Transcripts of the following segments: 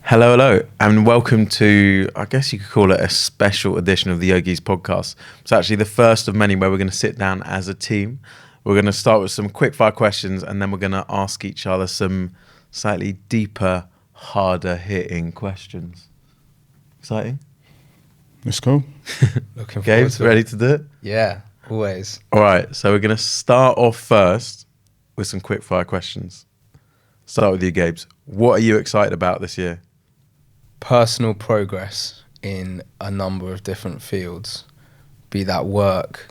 Hello, and welcome to, I guess you could call it a special edition of the Yogeez podcast. It's actually the first of many where we're going to sit down as a team. We're going to start with some quick fire questions, and then we're going to ask each other some slightly deeper, harder hitting questions. Exciting? Let's go. Looking forward Gabes, to it. ready to do it? Yeah, always. All right, so we're going to start off first with some quick fire questions. Start with you, Gabes. What are you excited about this year? Personal progress in a number of different fields, be that work,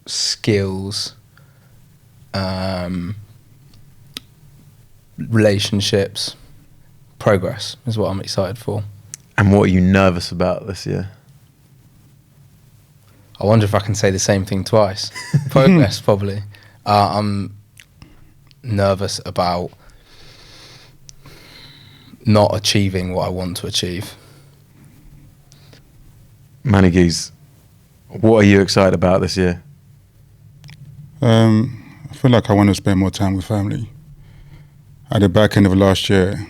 skills, relationships. Progress is what I'm excited for. And what are you nervous about this year? I wonder if I can say the same thing twice. Progress, probably. I'm nervous about not achieving what I want to achieve. Yogeez, what are you excited about this year? I feel like I want to spend more time with family. At the back end of last year,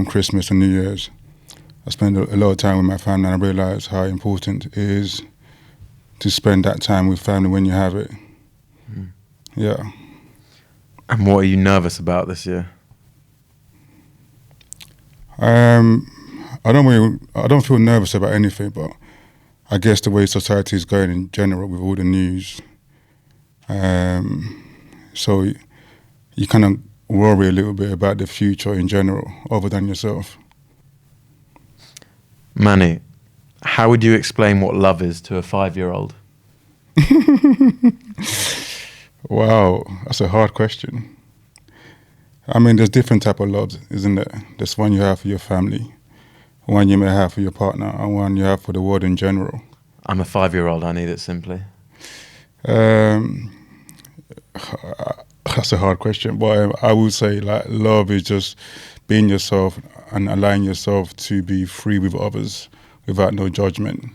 Christmas and New Year's, I spent a lot of time with my family, and I realised how important it is to spend that time with family when you have it. Yeah. And what are you nervous about this year? I don't feel nervous about anything, but I guess the way society is going in general with all the news, so you kind of worry a little bit about the future in general, other than yourself. Manny, how would you explain what love is to a 5-year-old? Wow, that's a hard question. I mean, there's different type of loves, isn't there? There's one you have for your family, one you may have for your partner, and one you have for the world in general. I'm a 5-year-old, I need it simply. That's a hard question, but I would say like love is just being yourself and allowing yourself to be free with others without no judgment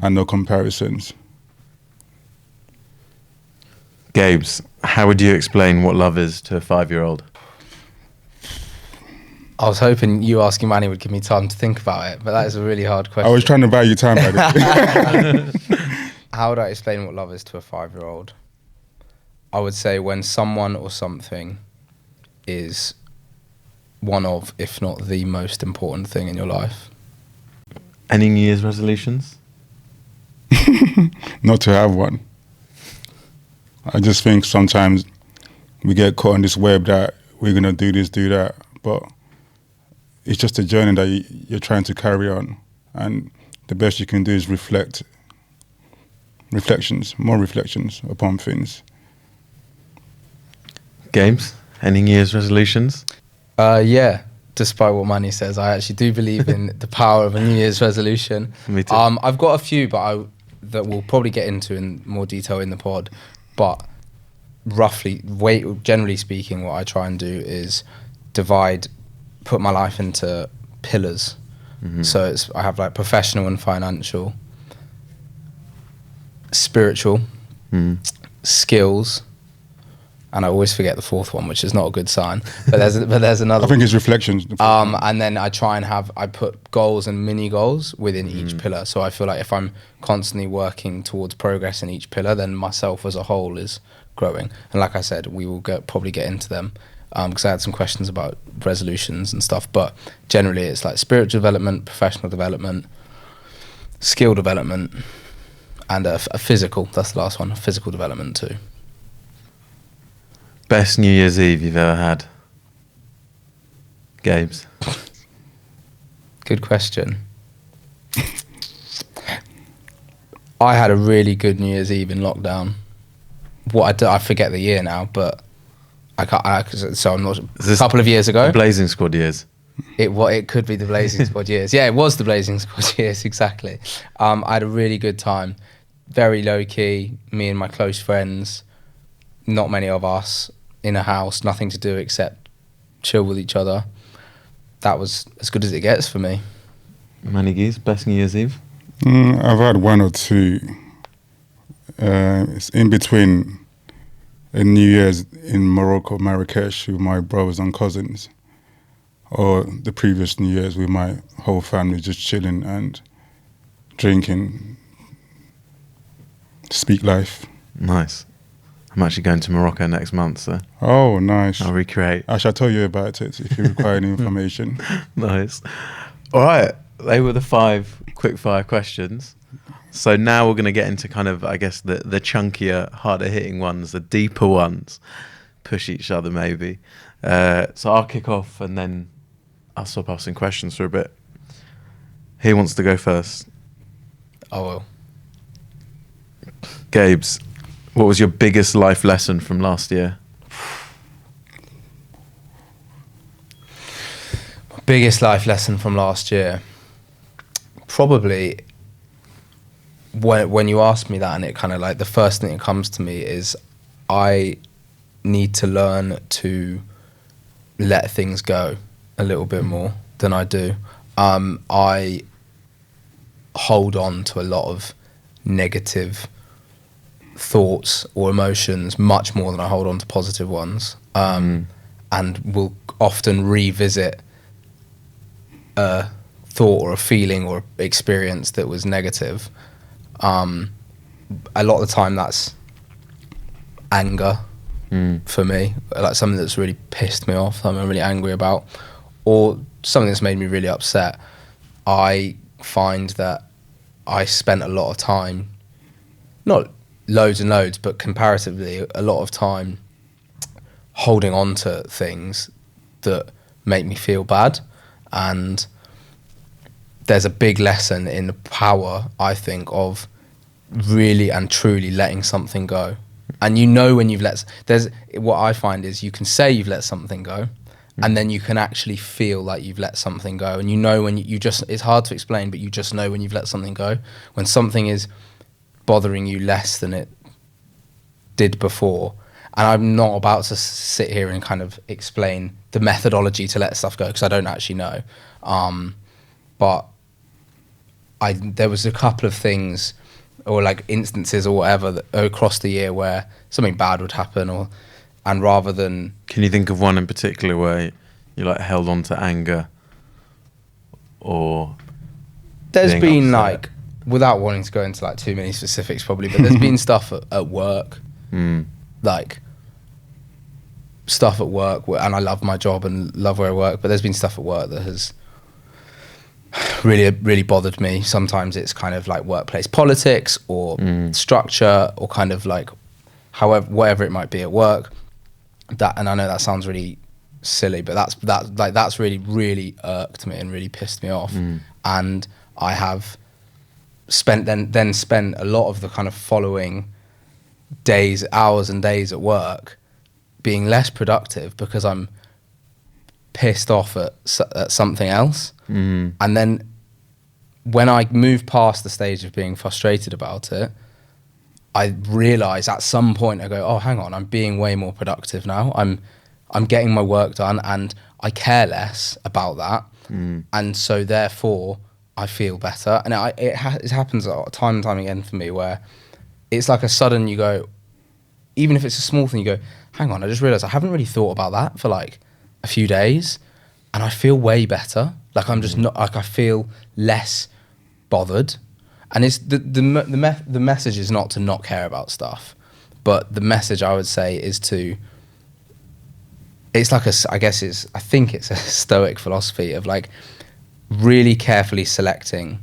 and no comparisons. Gabes, how would you explain what love is to a 5-year-old? I was hoping you asking Manny would give me time to think about it, but that is a really hard question. I was trying to buy you time, buddy. How would I explain what love is to a 5-year-old? I would say when someone or something is one of, if not the most important thing in your life. Any New Year's resolutions? Not to have one. I just think sometimes we get caught on this web that we're going to do this, do that, but it's just a journey that you're trying to carry on, and the best you can do is more reflections upon things. Gabes, any New Year's resolutions? Yeah, despite what Manny says, I actually do believe in the power of a New Year's resolution. Me too. I've got a few, but that we'll probably get into in more detail in the pod. But generally speaking, what I try and do is put my life into pillars. Mm-hmm. So I have like professional and financial, spiritual, skills, and I always forget the fourth one, which is not a good sign. But there's another. I think it's reflections. And then I try and I put goals and mini goals within each pillar. So I feel like if I'm constantly working towards progress in each pillar, then myself as a whole is growing. And like I said, we will probably get into them because I had some questions about resolutions and stuff. But generally, it's like spiritual development, professional development, skill development, and a physical. That's the last one. A physical development too. Best New Year's Eve you've ever had? Gabes. Good question. I had a really good New Year's Eve in lockdown. I forget the year now, but so I'm not. A couple of years ago. The Blazing Squad years. It could be the Blazing Squad years. Yeah, it was the Blazing Squad years, exactly. I had a really good time. Very low key, me and my close friends, not many of us, in a house, nothing to do except chill with each other. That was as good as it gets for me. Yogeez, best New Year's Eve? I've had one or two. It's in between a New Year's in Morocco, Marrakesh, with my brothers and cousins. or the previous New Year's with my whole family, just chilling and drinking, speak life. Nice. I'm actually going to Morocco next month, so Oh, nice. I'll recreate. I shall tell you about it if you require any information. Nice. All right. They were the 5 quickfire questions. So now we're going to get into kind of, I guess, the chunkier, harder hitting ones, the deeper ones. Push each other maybe. So I'll kick off and then I'll stop asking questions for a bit. Who wants to go first? I will. Gabes, what was your biggest life lesson from last year? Biggest life lesson from last year? Probably when you ask me that, and it kind of like the first thing that comes to me is I need to learn to let things go a little bit more than I do. I hold on to a lot of negative thoughts or emotions much more than I hold on to positive ones, and will often revisit a thought or a feeling or experience that was negative. A lot of the time that's anger for me, like something that's really pissed me off, something I'm really angry about, or something that's made me really upset. I find that I spent a lot of time, not loads and loads, but comparatively a lot of time holding on to things that make me feel bad. And there's a big lesson in the power, I think, of really and truly letting something go. And you know when you've what I find is you can say you've let something go, and then you can actually feel like you've let something go. And you know when you just, it's hard to explain, but you just know when you've let something go. When something is bothering you less than it did before. And I'm not about to sit here and kind of explain the methodology to let stuff go, because I don't actually know. But there was a couple of things or like instances or whatever that, across the year where something bad would happen, and rather than... Can you think of one in particular where you like held on to anger or... There's been upset? like, without wanting to go into like too many specifics probably, but there's been stuff at work, like stuff at work, and I love my job and love where I work, but there's been stuff at work that has really bothered me. Sometimes it's kind of like workplace politics or structure, or kind of like whatever it might be at work. That, and I know that sounds really silly, but that's really irked me and really pissed me off. And I have spent a lot of the kind of following days, hours and days at work being less productive because I'm pissed off at something else. And then when I move past the stage of being frustrated about it, I realise at some point I go, oh, hang on, I'm being way more productive now. I'm getting my work done, and I care less about that. And so therefore I feel better. And it happens time and time again for me, where it's like a sudden, you go, even if it's a small thing, you go, hang on, I just realised I haven't really thought about that for like a few days, and I feel way better. Like I'm just not, like I feel less bothered. And it's the message is not to not care about stuff, but the message I would say is to, it's like I think it's a Stoic philosophy of like really carefully selecting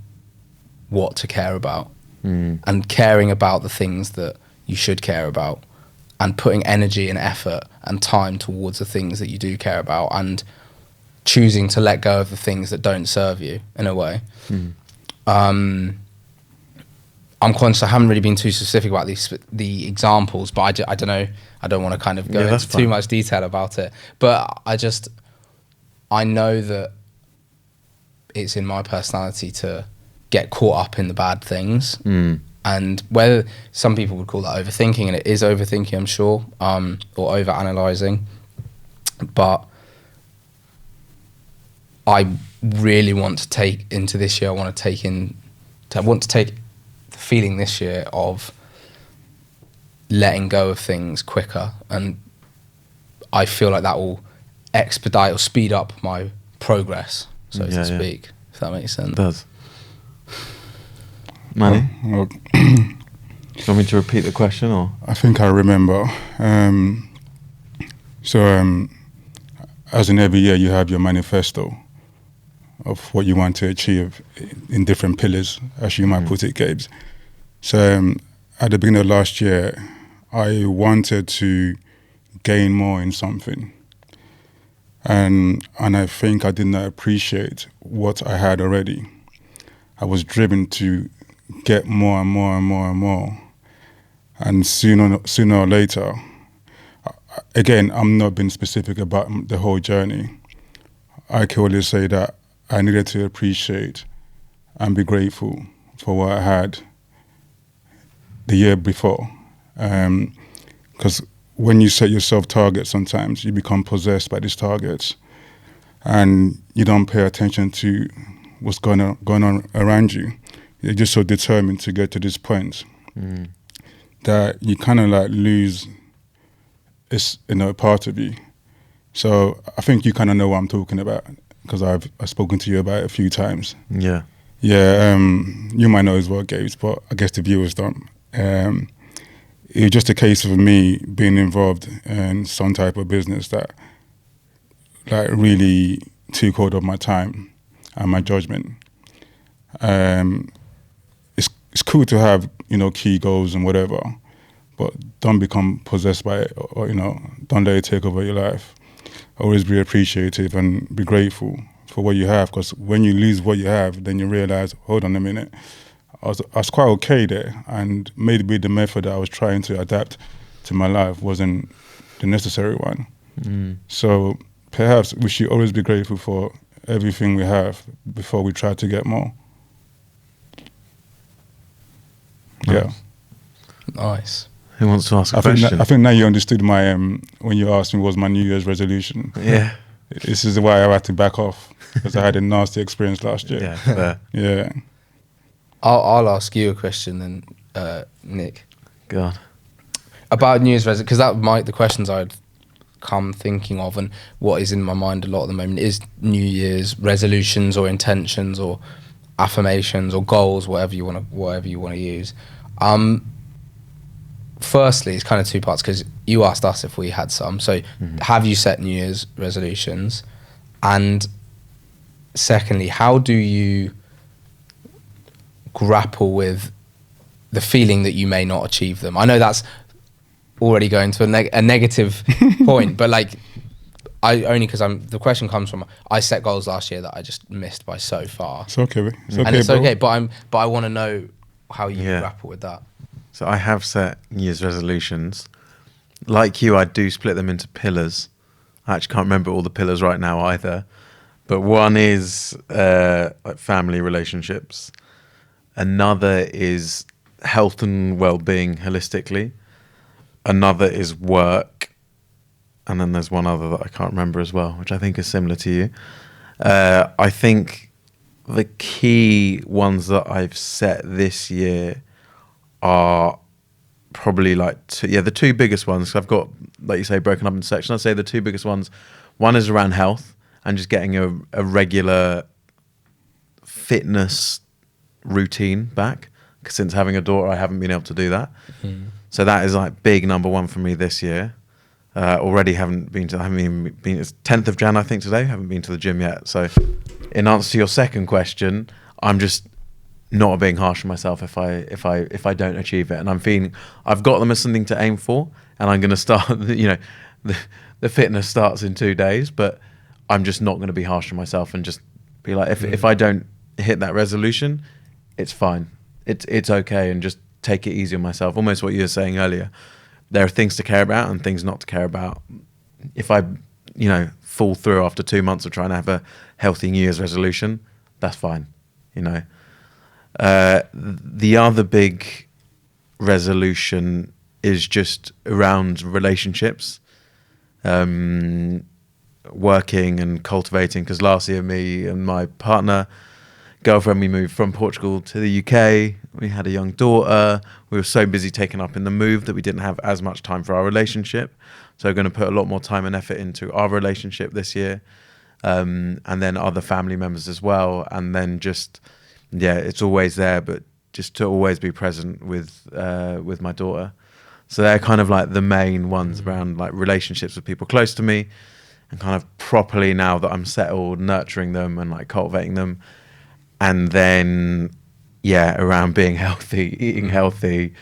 what to care about, and caring about the things that you should care about, and putting energy and effort and time towards the things that you do care about, and choosing to let go of the things that don't serve you in a way. I'm conscious I haven't really been too specific about the examples, but I don't know, I don't want to kind of go into too much detail about it, but I know that it's in my personality to get caught up in the bad things, and whether some people would call that overthinking, and it is overthinking, I'm sure, or over-analysing, but I really want to take into this year, I want to take the feeling this year of letting go of things quicker, and I feel like that will expedite or speed up my progress, so Yeah, to yeah. speak. If that makes sense. It does. Manny, Well, do you want me to repeat the question or? I think I remember. As in every year, you have your manifesto of what you want to achieve in different pillars, as you might put it, Gabes. So at the beginning of last year, I wanted to gain more in something. And I think I did not appreciate what I had already. I was driven to get more and more and more and more. And sooner or later, again, I'm not being specific about the whole journey. I can only say that I needed to appreciate and be grateful for what I had the year before. Because when you set yourself targets, sometimes you become possessed by these targets and you don't pay attention to what's going on around you. You're just so determined to get to this point that you kind of like lose a part of you. So I think you kind of know what I'm talking about because I've spoken to you about it a few times. Yeah. Yeah, you might know as well, Gabes, but I guess the viewers don't. It was just a case of me being involved in some type of business that like really took hold of my time and my judgment. It's cool to have, key goals and whatever, but don't become possessed by it or don't let it take over your life. Always be appreciative and be grateful for what you have, because when you lose what you have, then you realize, hold on a minute, I was quite okay there, and maybe the method that I was trying to adapt to my life wasn't the necessary one. So perhaps we should always be grateful for everything we have before we try to get more. Yeah. Nice. Who wants to ask a question? I think now you understood my when you asked me what was my New Year's resolution. Yeah. This is why I had to back off, because I had a nasty experience last year. Yeah, fair. Yeah. I'll ask you a question then, Nick, God. about New Year's resolution, because the questions I'd come thinking of and what is in my mind a lot at the moment is New Year's resolutions or intentions or affirmations or goals, whatever you want to use. Firstly, it's kind of two parts, because you asked us if we had some. So have you set New Year's resolutions? And secondly, how do you grapple with the feeling that you may not achieve them? I know that's already going to a negative point, but like, the question comes from, I set goals last year that I just missed by so far. It's okay. It's bro. okay, but I want to know how you grapple with that. So I have set New Year's resolutions. Like you, I do split them into pillars. I actually can't remember all the pillars right now either. But one is like family relationships. Another is health and well-being holistically. Another is work. And then there's one other that I can't remember as well, which I think is similar to you. I think the key ones that I've set this year are probably like the two biggest ones. I've got, like you say, broken up into sections. I'd say the two biggest ones. One is around health and just getting a regular fitness routine back. 'Cause since having a daughter, I haven't been able to do that. So that is like big number one for me this year. Already I haven't been, it's 10th of Jan, I think today. Haven't been to the gym yet. So in answer to your second question, I'm just not being harsh on myself if I don't achieve it, and I'm feeling I've got them as something to aim for, and I'm going to start. The fitness starts in 2 days, but I'm just not going to be harsh on myself and just be like, if I don't hit that resolution, it's fine. It's okay, and just take it easy on myself. Almost what you were saying earlier. There are things to care about and things not to care about. If I, fall through after 2 months of trying to have a healthy New Year's resolution, that's fine. The other big resolution is just around relationships, working and cultivating. Because last year, me and my girlfriend, we moved from Portugal to the UK. We had a young daughter. We were so busy taken up in the move that we didn't have as much time for our relationship. So we're going to put a lot more time and effort into our relationship this year. and then other family members as well, and then just it's always there, but just to always be present with my daughter. So they're kind of like the main ones around like relationships with people close to me, and kind of properly, now that I'm settled, nurturing them and like cultivating them. And then around being healthy, eating healthy,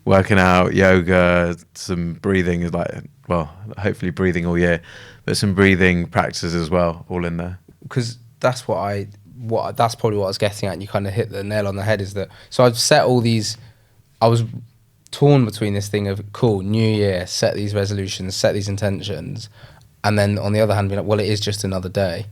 working out, yoga, some breathing is like, well, hopefully breathing all year, but some breathing practices as well, all in there. Because that's that's probably what I was getting at, and you kind of hit the nail on the head, is that, so I've set all these, I was torn between this thing of, cool, new year, set these resolutions, set these intentions, and then on the other hand, be like, well, it is just another day.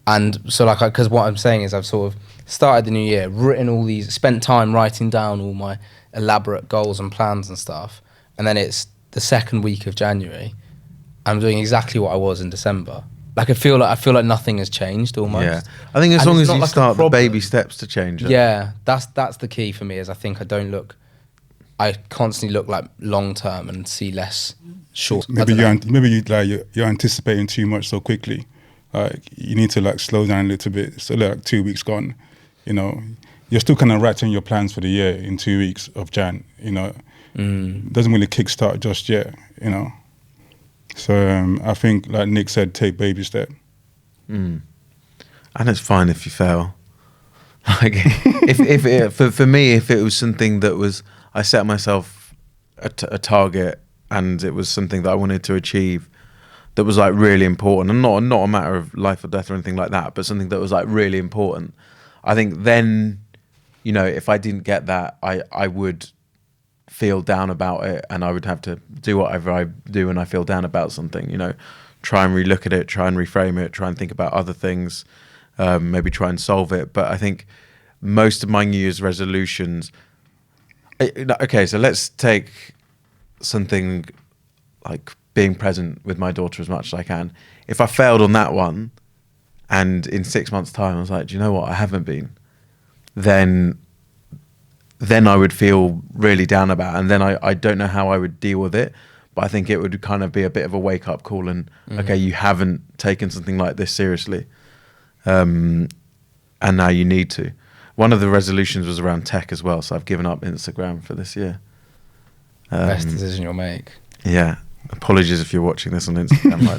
And so like, because what I'm saying is I've sort of started the new year, written all these, spent time writing down all my elaborate goals and plans and stuff, and then it's the second week of January, I'm doing exactly what I was in December. Like I feel like nothing has changed almost. Yeah, I think as long as you start the baby steps to change it. Yeah, that's the key for me. Is I think I constantly look like long term and see less short. Maybe you're anticipating too much so quickly. Like you need to like slow down a little bit. So like 2 weeks gone, you know, you're still kind of writing your plans for the year in 2 weeks of Jan. You know, doesn't really kickstart just yet. You know. So I think, like Nick said, take baby step. And it's fine if you fail. Like, for me, if it was something that was, I set myself a target, and it was something that I wanted to achieve, that was like really important, and not a matter of life or death or anything like that, but something that was like really important. I think then, you know, if I didn't get that, I would feel down about it, and I would have to do whatever I do when I feel down about something, you know, try and relook at it, try and reframe it, try and think about other things, maybe try and solve it. But I think most of my New Year's resolutions, okay, so let's take something like being present with my daughter as much as I can. If I failed on that one, and in 6 months' time I was like, do you know what, I haven't been, then I would feel really down about it. And then I don't know how I would deal with it, but I think it would kind of be a bit of a wake-up call, and okay, you haven't taken something like this seriously, and now you need to. One of the resolutions was around tech as well, so I've given up Instagram for this year. Best decision you'll make. Yeah, apologies if you're watching this on Instagram right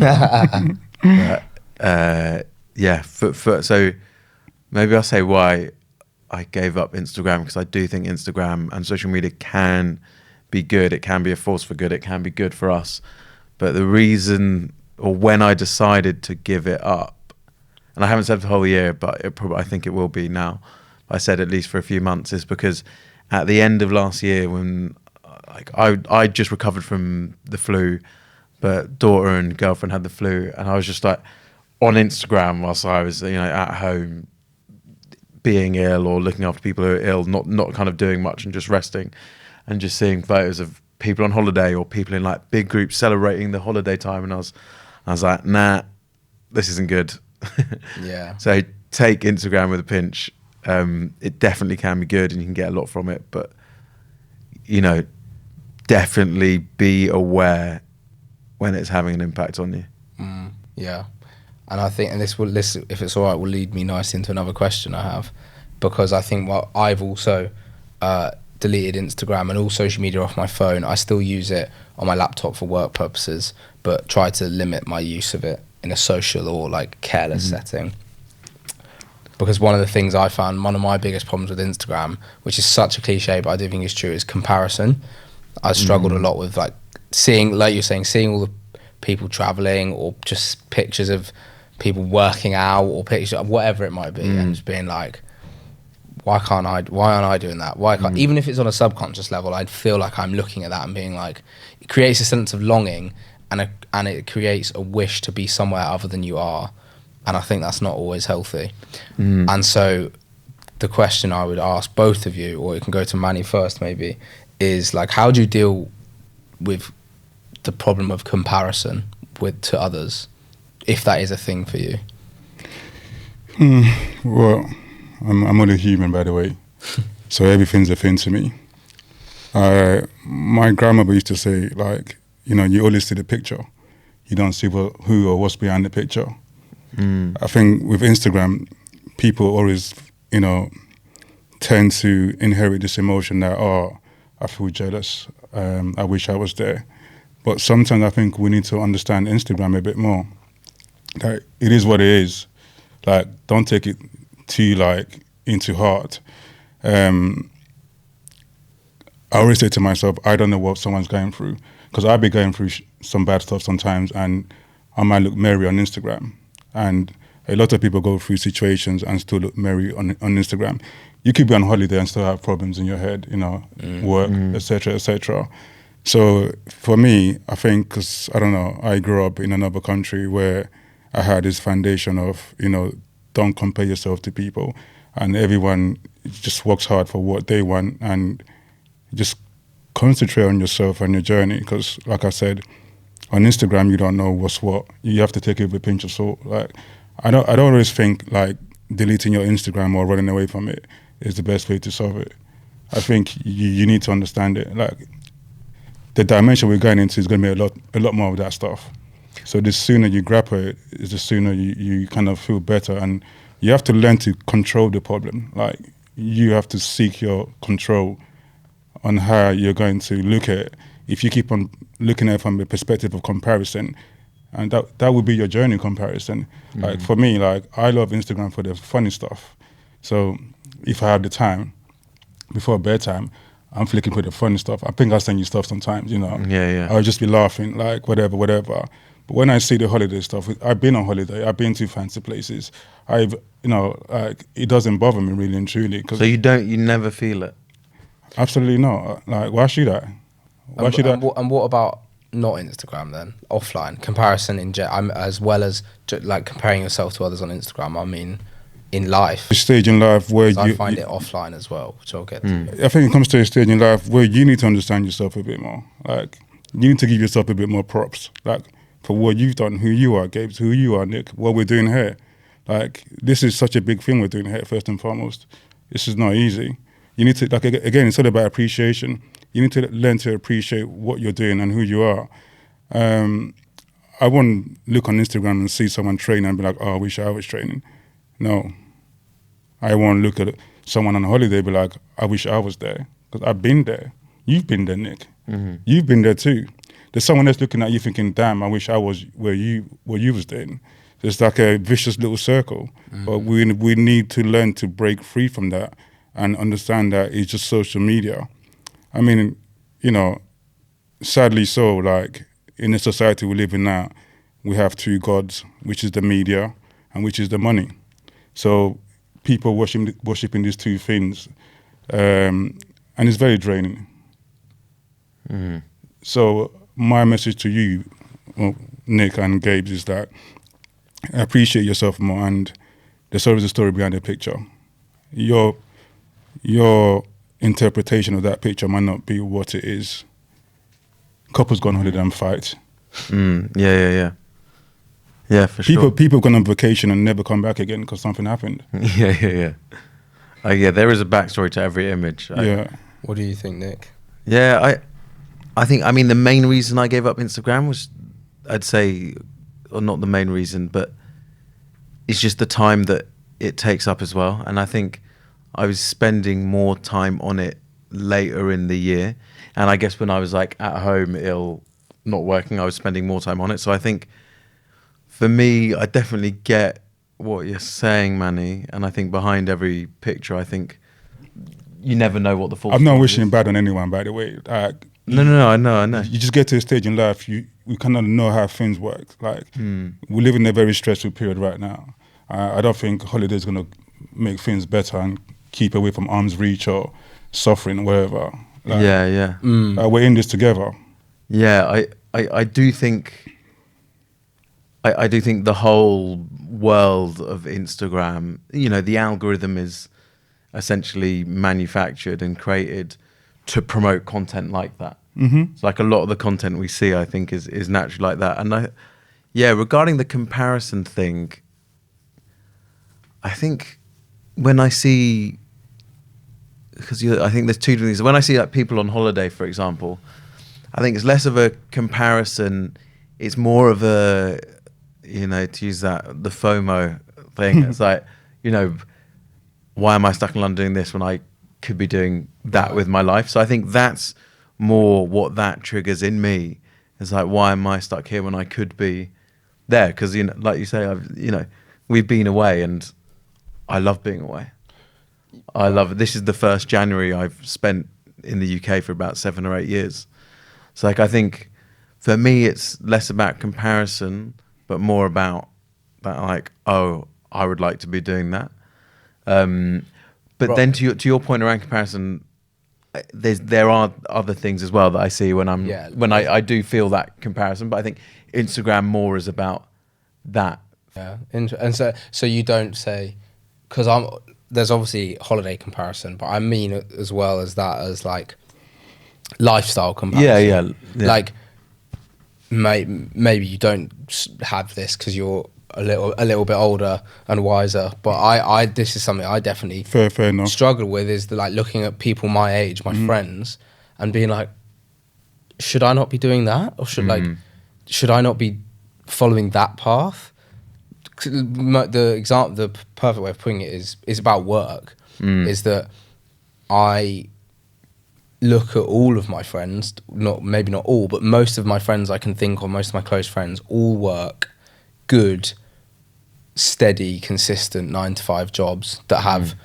now. But, so maybe I'll say why I gave up Instagram, because I do think Instagram and social media can be good. It can be a force for good. It can be good for us. But the reason, or when I decided to give it up, and I haven't said the whole year, but I think it will be now, I said at least for a few months, is because at the end of last year, when like I just recovered from the flu, but daughter and girlfriend had the flu, and I was just like on Instagram whilst I was, you know, at home, being ill or looking after people who are ill, not kind of doing much and just resting, and just seeing photos of people on holiday or people in like big groups celebrating the holiday time, and I was like, nah, this isn't good. Yeah. So take Instagram with a pinch. It definitely can be good, and you can get a lot from it, but you know, definitely be aware when it's having an impact on you. Yeah. And I think, and this, if it's all right, will lead me nicely into another question I have, because I think I've also deleted Instagram and all social media off my phone. I still use it on my laptop for work purposes, but try to limit my use of it in a social or like careless setting. Because one of the things I found, one of my biggest problems with Instagram, which is such a cliche, but I do think it's true, is comparison. I struggled a lot with like seeing, like you're saying, seeing all the people traveling, or just pictures of people working out, or pictures of whatever it might be, and just being like, why aren't I doing that? Why can't, even if it's on a subconscious level, I'd feel like I'm looking at that and being like, it creates a sense of longing, and it creates a wish to be somewhere other than you are. And I think that's not always healthy. And so the question I would ask both of you, or you can go to Manny first maybe, is like, how do you deal with the problem of comparison to others, if that is a thing for you? Well, I'm not a human, by the way, so everything's a thing to me. My grandmother used to say, like, you know, you always see the picture, you don't see who or what's behind the picture. I think with Instagram, people always, tend to inherit this emotion that, oh, I feel jealous. I wish I was there. But sometimes I think we need to understand Instagram a bit more. Like, it is what it is. Like, don't take it too into heart. I always say to myself, I don't know what someone's going through, because I'll be going through some bad stuff sometimes, and I might look merry on Instagram. And a lot of people go through situations and still look merry on Instagram. You could be on holiday and still have problems in your head, work, etc., etc. So for me, I think, because I don't know, I grew up in another country where I had this foundation of, don't compare yourself to people, and everyone just works hard for what they want, and just concentrate on yourself and your journey. Because, like I said, on Instagram, you don't know what's what. You have to take it with a pinch of salt. Like, I don't always think like deleting your Instagram or running away from it is the best way to solve it. I think you need to understand it. Like, the dimension we're going into is going to be a lot more of that stuff. So the sooner you grapple it, is the sooner you kind of feel better. And you have to learn to control the problem. Like, you have to seek your control on how you're going to look at it. If you keep on looking at it from the perspective of comparison, and that would be your journey comparison. Like, for me, like, I love Instagram for the funny stuff. So if I have the time, before bedtime, I'm flicking through the funny stuff. I think I send you stuff sometimes, Yeah. I'll just be laughing, like, whatever. But when I see the holiday stuff, I've been on holiday, I've been to fancy places. Like, it doesn't bother me really and truly. So you never feel it? Absolutely not. Like, why should I? And what about not Instagram then? Offline comparison as well as like comparing yourself to others on Instagram. I mean, in life. A stage in life where I find it offline as well, which I'll get to. I think it comes to a stage in life where you need to understand yourself a bit more. Like, you need to give yourself a bit more props. Like, for what you've done, who you are, Gabes, who you are, Nick, what we're doing here. Like, this is such a big thing we're doing here, first and foremost. This is not easy. You need to, like, again, it's all about appreciation. You need to learn to appreciate what you're doing and who you are. I won't look on Instagram and see someone training and be like, oh, I wish I was training. No. I won't look at someone on holiday and be like, I wish I was there. Because I've been there. You've been there, Nick. You've been there too. There's someone else looking at you thinking, damn, I wish I was where you was doing. It's like a vicious little circle. But we need to learn to break free from that and understand that it's just social media. I mean, sadly so, like, in the society we live in now, we have two gods, which is the media and which is the money. So people worshiping these two things, and it's very draining. So my message to you, Nick and Gabes, is that appreciate yourself more, and there's always a story behind the picture. Your interpretation of that picture might not be what it is. Couples go on holiday and fight. Yeah, for sure. People go on vacation and never come back again because something happened. Yeah. There is a backstory to every image. What do you think, Nick? Yeah, I think, the main reason I gave up Instagram was, I'd say, or not the main reason, but it's just the time that it takes up as well. And I think I was spending more time on it later in the year. And I guess when I was like at home ill, not working, I was spending more time on it. So I think for me, I definitely get what you're saying, Manny. And I think behind every picture, I think you never know what the full. I'm not wishing bad on anyone, by the way. No, I know. You just get to a stage in life, we kind of know how things work. Like, we live in a very stressful period right now. I don't think holidays going to make things better and keep away from arm's reach or suffering, whatever. Like, we're in this together. Yeah, I do think. I do think the whole world of Instagram, the algorithm is essentially manufactured and created to promote content like that. It's like a lot of the content we see, I think, is naturally like that. And regarding the comparison thing, I think when I see, because I think there's two different things. When I see like people on holiday, for example, I think it's less of a comparison. It's more of a, to use the FOMO thing. It's like, why am I stuck in London doing this when I could be doing that with my life? So I think that's more what that triggers in me. It's like, why am I stuck here when I could be there? Because, like you say, we've been away and I love being away. I love it. This is the first January I've spent in the UK for about 7 or 8 years. So like, I think for me, it's less about comparison, but more about that, like, oh, I would like to be doing that. But then to your point around comparison, there are other things as well that I see when I do feel that comparison. But I think Instagram more is about that. Yeah, and so you don't say, because there's obviously holiday comparison, but I mean as well as that as like lifestyle comparison. Yeah. Like maybe you don't have this because you're a little bit older and wiser, but I this is something I definitely fair enough struggle with, is like looking at people my age, my friends, and being like, should I not be doing that, or should I not be following that path? The perfect way of putting it is about work. Is that I look at all of my friends, maybe not all, but most of my friends I can think of, most of my close friends, all work good, steady, consistent 9-to-5 jobs that have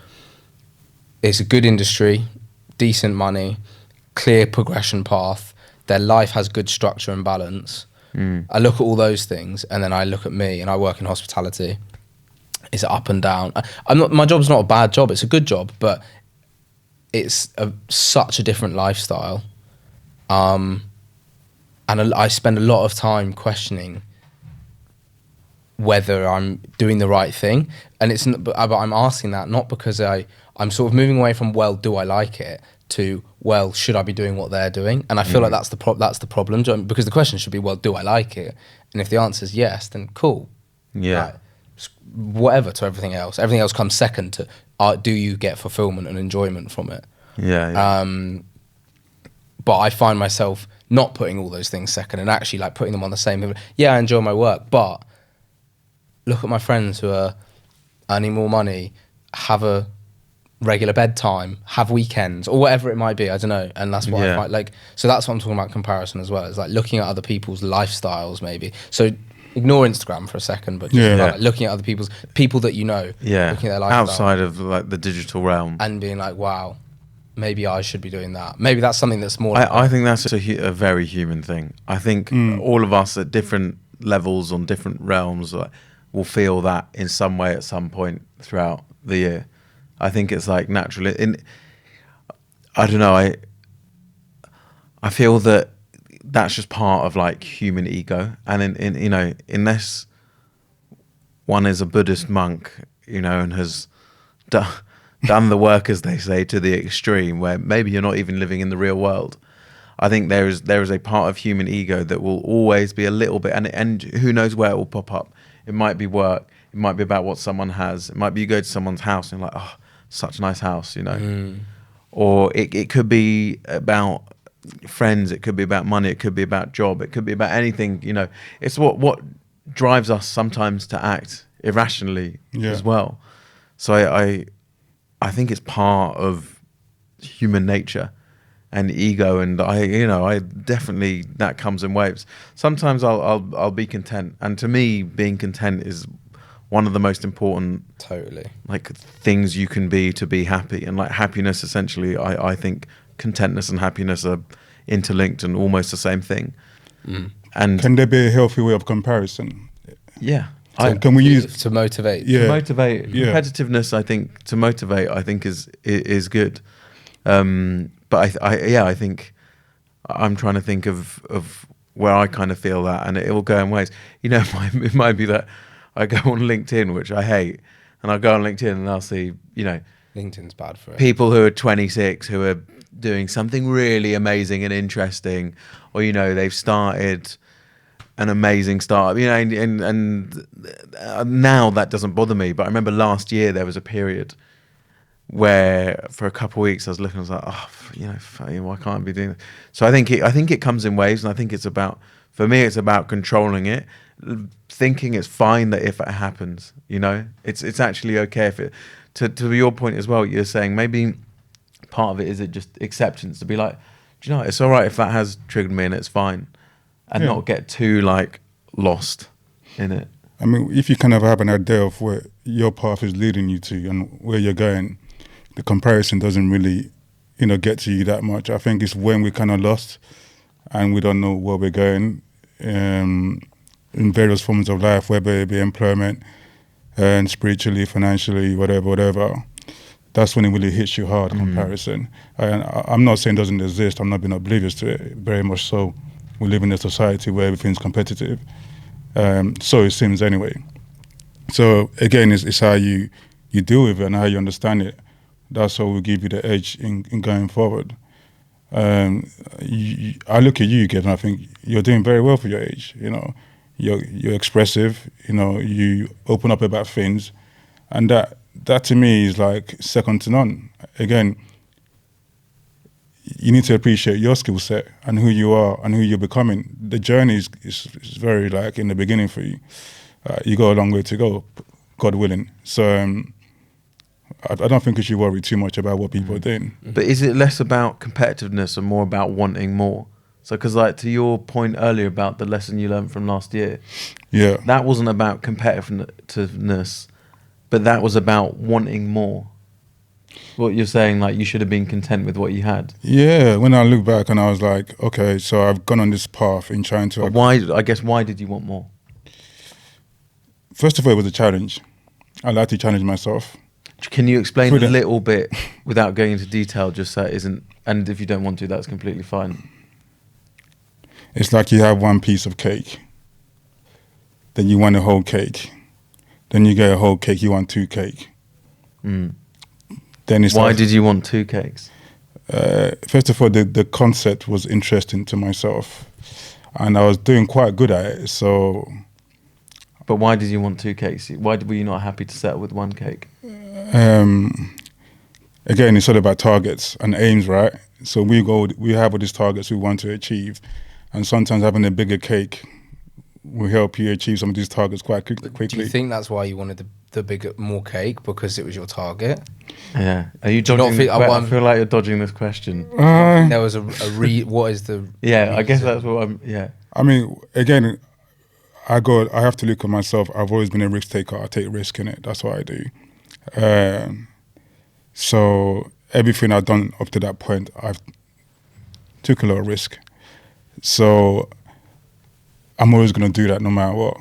it's a good industry, decent money, clear progression path, their life has good structure and balance. I look at all those things, and then I look at me, and I work in hospitality. It's up and down. My job's not a bad job, it's a good job, but it's such a different lifestyle. And I spend a lot of time questioning whether I'm doing the right thing. And but I'm asking that not because I'm sort of moving away from, well, do I like it, to, well, should I be doing what they're doing? And I feel like that's the problem, because the question should be, well, do I like it? And if the answer is yes, then cool. Yeah. Right. Whatever to everything else. Everything else comes second to, do you get fulfillment and enjoyment from it? Yeah. But I find myself not putting all those things second, and actually like putting them on the same level. Yeah, I enjoy my work, but look at my friends who are earning more money, have a regular bedtime, have weekends, or whatever it might be. I don't know. And that's what I find, like, so that's what I'm talking about comparison as well. It's like looking at other people's lifestyles, maybe. So ignore Instagram for a second, but just like looking at other people that you know, looking at their lifestyle outside of like the digital realm, and being like, wow, maybe I should be doing that. Maybe that's something that's more. I think that's a very human thing. I think all of us at different levels on different realms will feel that in some way at some point throughout the year. I think it's like natural. I don't know. I feel that that's just part of like human ego, and unless one is a Buddhist monk, and has done the work, as they say, to the extreme, where maybe you're not even living in the real world. I think there is a part of human ego that will always be a little bit, and who knows where it will pop up. It might be work. It might be about what someone has. It might be you go to someone's house and you're like, oh, such a nice house, Or it could be about friends. It could be about money. It could be about job. It could be about anything, It's what drives us sometimes to act irrationally as well. So I think it's part of human nature and ego, and I definitely, that comes in waves. Sometimes I'll be content, and to me, being content is one of the most important like things you can be to be happy. And like happiness, essentially, I think contentness and happiness are interlinked and almost the same thing. And can there be a healthy way of comparison? Yeah. So can we use to motivate? To motivate. Competitiveness, I think, to motivate, I think is good. But I think I'm trying to think of where I kind of feel that, and it will go in ways. It might be that I go on LinkedIn, which I hate, and I go on LinkedIn and I'll see, LinkedIn's bad for it. People who are 26 who are doing something really amazing and interesting, or they've started an amazing startup, and now that doesn't bother me. But I remember last year there was a period where for a couple of weeks I was looking, I was like, why can't I be doing that? So I think it comes in waves, and I think it's about For me, it's about controlling it, thinking it's fine that if it happens, you know, it's actually okay if it. To your point as well, you're saying maybe part of it is it just acceptance to be like, do you know, it's all right if that has triggered me and it's fine, and not get too like lost in it. I mean, if you kind of have an idea of where your path is leading you to and where you're going, the comparison doesn't really, you know, get to you that much. I think it's when we're kind of lost and we don't know where we're going in various forms of life, whether it be employment and spiritually, financially, whatever. That's when it really hits you hard, comparison. And I'm not saying it doesn't exist. I'm not being oblivious to it. Very much so. We live in a society where everything's competitive. So it seems anyway. So again, it's how you deal with it and how you understand it. That's what will give you the edge in going forward. I look at you, Gabes, and I think you're doing very well for your age. You know, you're expressive. You know, you open up about things, and that to me is like second to none. Again, you need to appreciate your skill set and who you are and who you're becoming. The journey is very like in the beginning for you. You got a long way to go, God willing. So I don't think you should worry too much about what people are doing. But is it less about competitiveness and more about wanting more? So, because like to your point earlier about the lesson you learned from last year, that wasn't about competitiveness, but that was about wanting more. What you're saying, like you should have been content with what you had. Yeah, when I look back and I was like, okay, so I've gone on this path in trying to. But why? I guess why did you want more? First of all, it was a challenge. I like to challenge myself. Can you explain a little bit without going into detail, just so it isn't? And if you don't want to, that's completely fine. It's like you have one piece of cake, then you want a whole cake, then you get a whole cake, you want two cake. Then it's why did you want two cakes? First of all, the concept was interesting to myself, and I was doing quite good at it. So, but why did you want two cakes? Why were you not happy to settle with one cake? Again, it's all about targets and aims, right? So we have all these targets we want to achieve, and sometimes having a bigger cake will help you achieve some of these targets quite quickly. Do you think that's why you wanted the bigger, more cake, because it was your target? Yeah. Are you dodging? I feel like you're dodging this question. There was what is the? Yeah, I guess that's what I'm. Yeah. I mean, again, I have to look at myself. I've always been a risk taker. I take risk in it. That's what I do. So everything I've done up to that point, I've took a lot of risk. So I'm always going to do that no matter what.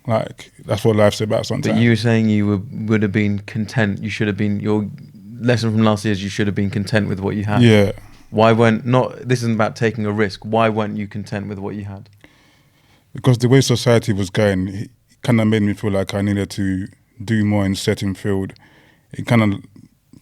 Like, that's what life's about sometimes. But you were saying you would have been content. You should have been, your lesson from last year is you should have been content with what you had. Yeah. Why this isn't about taking a risk. Why weren't you content with what you had? Because the way society was going, it kind of made me feel like I needed to do more in a certain field. It kind of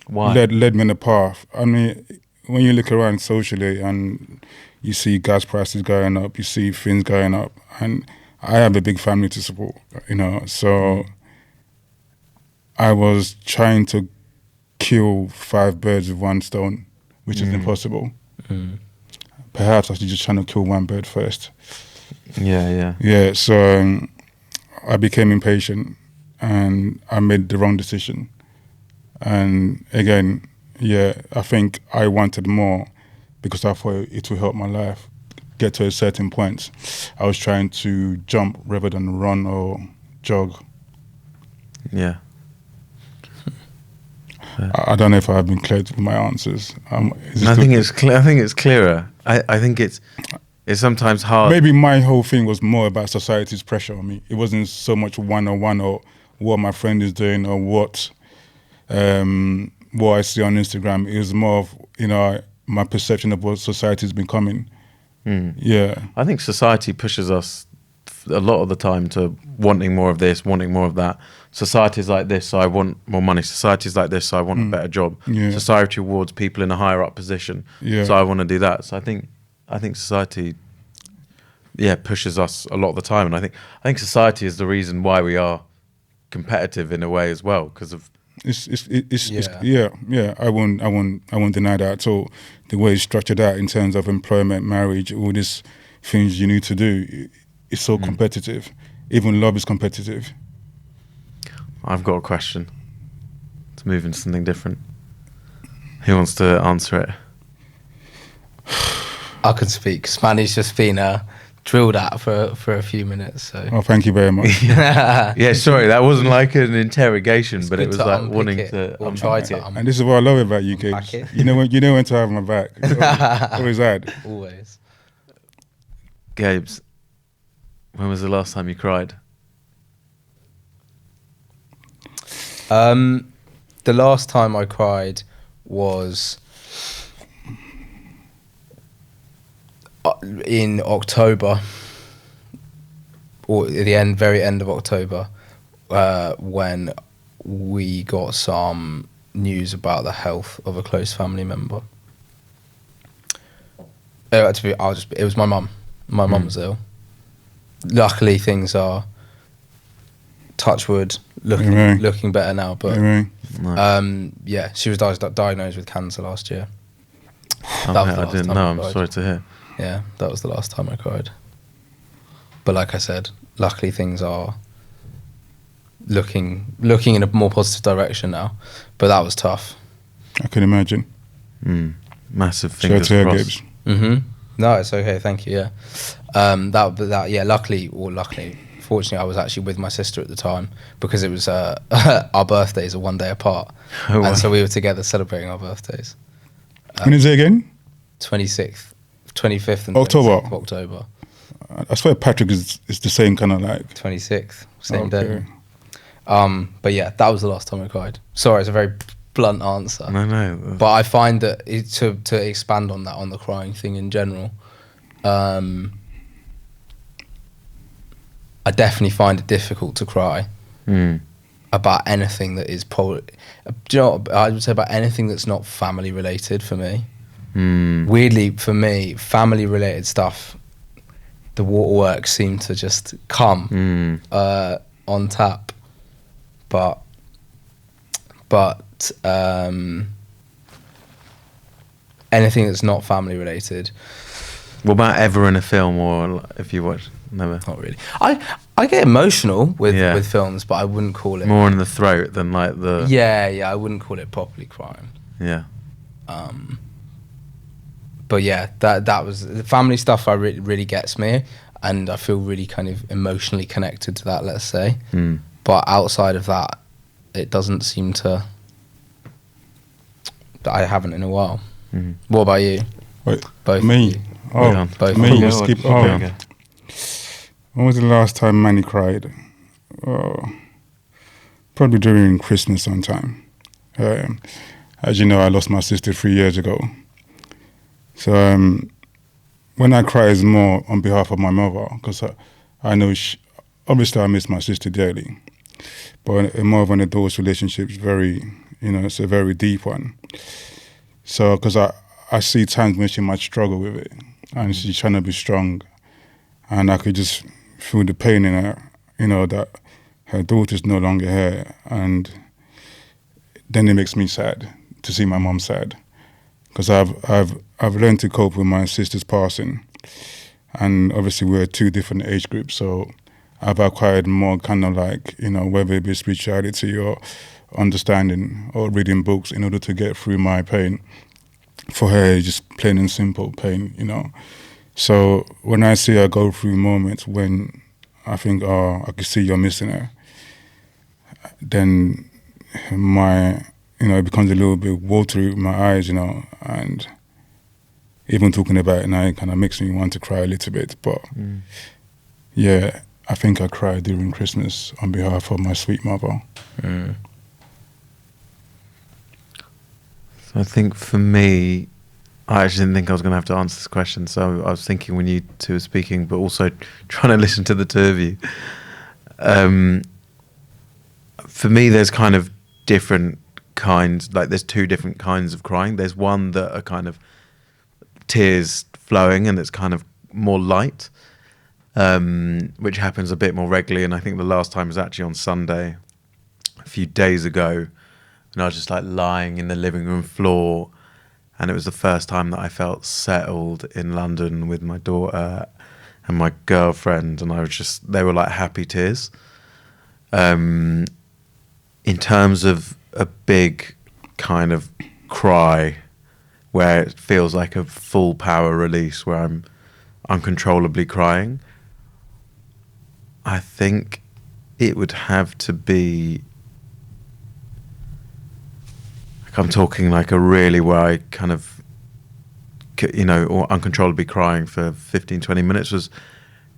led me in the path. I mean, when you look around socially and you see gas prices going up, you see things going up, and I have a big family to support, you know, so I was trying to kill 5 birds with one stone, which is impossible. Perhaps I should just try to kill one bird first. Yeah, so I became impatient and I made the wrong decision. And again, I think I wanted more because I thought it would help my life get to a certain point. I was trying to jump rather than run or jog. Yeah. I don't know if I've been clear with my answers. I think it's clear. I think it's clearer. I think it's sometimes hard. Maybe my whole thing was more about society's pressure on me. It wasn't so much one-on-one or what my friend is doing or what I see on Instagram. It was more of, you know, my perception of what society's becoming. Yeah. I think society pushes us a lot of the time to wanting more of this, wanting more of that. Society's like this, so I want more money. Society's like this, so I want a better job. Yeah. Society rewards people in a higher up position, so I want to do that. So I think society, pushes us a lot of the time, and I think society is the reason why we are competitive in a way as well, because of. I won't deny that at all. The way it's structured out in terms of employment, marriage, all these things you need to do. It's so competitive. Even love is competitive. I've got a question. Let's move into something different. Who wants to answer it? I can speak. Spanish just been drilled at for a few minutes. So Oh, thank you very much. Yeah, sorry, that wasn't like an interrogation, It's but it good was to like unpick wanting it, to or unpack try it. to And this is what I love about you, Unpack Gabes. it. You know when to have my back. Always had. always. Gabes, when was the last time you cried? The last time I cried was in October, or at the very end of October, when we got some news about the health of a close family member. It was my mum. My mum was ill. Luckily, things are, touch wood, Amen. looking better now. But Amen. yeah, she was diagnosed with cancer last year. Okay, That was the I last didn't time know. I I'm cried. sorry to hear. Yeah, that was the last time I cried. But like I said, luckily things are looking in a more positive direction now. But that was tough. I can imagine. Massive Shout out fingers to her, crossed. Gabes. Mm-hmm. No, it's okay. Thank you. Yeah. Yeah. Luckily, fortunately, I was actually with my sister at the time because it was our birthdays are one day apart, Oh, wow. and so we were together celebrating our birthdays. When is it again? 26th, 25th, and October. 26th of October. I swear Patrick is the same kind of like. 26th, same Okay. day. But yeah, that was the last time I cried. Sorry, it's a very blunt answer. No. But I find that to expand on that, on the crying thing in general, I definitely find it difficult to cry about anything that is probably, do you know what, I would say about anything that's not family related for me. Weirdly, for me, family related stuff, the waterworks seem to just come on tap. But anything that's not family related, What about ever in a film or if you watch? Never. not really. I get emotional with Yeah. with films, but I wouldn't call it More in the throat than like the. Yeah, I wouldn't call it properly crying. Yeah. But yeah, that was the family stuff. Really gets me, and I feel really kind of emotionally connected to that. Let's say, but outside of that, it doesn't seem to. I haven't in a while. What about you? Wait, Both me. of you. Oh, Yeah. Both me. of You you. skip. Okay, Oh, okay. when was the last time Manny cried? Oh, probably during Christmas sometime. As you know, I lost my sister 3 years ago. So when I cry, it's more on behalf of my mother because I know obviously I miss my sister dearly, but in more of an adult relationship, it's a very deep one. So because I see times when she might struggle with it and she's trying to be strong, and I could just feel the pain in her, that her daughter's no longer here, and then it makes me sad to see my mom sad, because I've learned to cope with my sister's passing, and obviously we're two different age groups, so I've acquired more kind of like, whether it be spirituality or understanding or reading books in order to get through my pain. For her, it's just plain and simple pain, So when I see her go through moments when I think, oh, I can see you're missing her, then it becomes a little bit watery in my eyes, and even talking about it now, it kind of makes me want to cry a little bit. But yeah, I think I cried during Christmas on behalf of my sweet mother. I think for me, I actually didn't think I was going to have to answer this question, so I was thinking when you two were speaking, but also trying to listen to the two of you. For me, there's kind of different kinds, like there's two different kinds of crying. There's one that are kind of tears flowing and it's kind of more light, which happens a bit more regularly. And I think the last time was actually on Sunday, a few days ago, and I was just like lying in the living room floor, and it was the first time that I felt settled in London with my daughter, and my girlfriend, and they were like happy tears. In terms of a big kind of cry where it feels like a full power release, where I'm uncontrollably crying, I think it would have to be, like, I'm talking like a really where I kind of, or uncontrollably crying for 15, 20 minutes, was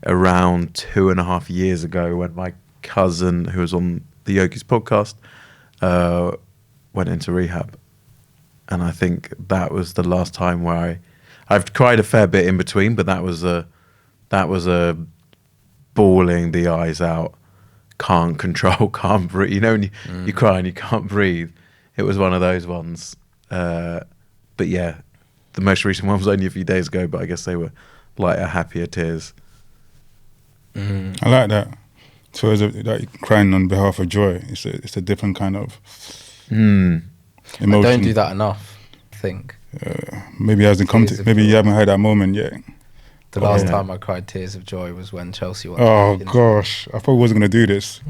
around 2.5 years ago when my cousin, who was on the Yogeez podcast, went into rehab. And I think that was the last time where I've cried a fair bit in between, but that was a bawling the eyes out, can't control, can't breathe. When you cry and you can't breathe. It was one of those ones. But yeah, the most recent one was only a few days ago, but I guess they were lighter, happier tears. I like that. So is it like crying on behalf of joy? It's a different kind of emotion. I don't do that enough, I think. Maybe it hasn't come to. Maybe you haven't had that moment yet. The last time I cried tears of joy was when Chelsea won. Oh gosh, I thought we wasn't going to do this.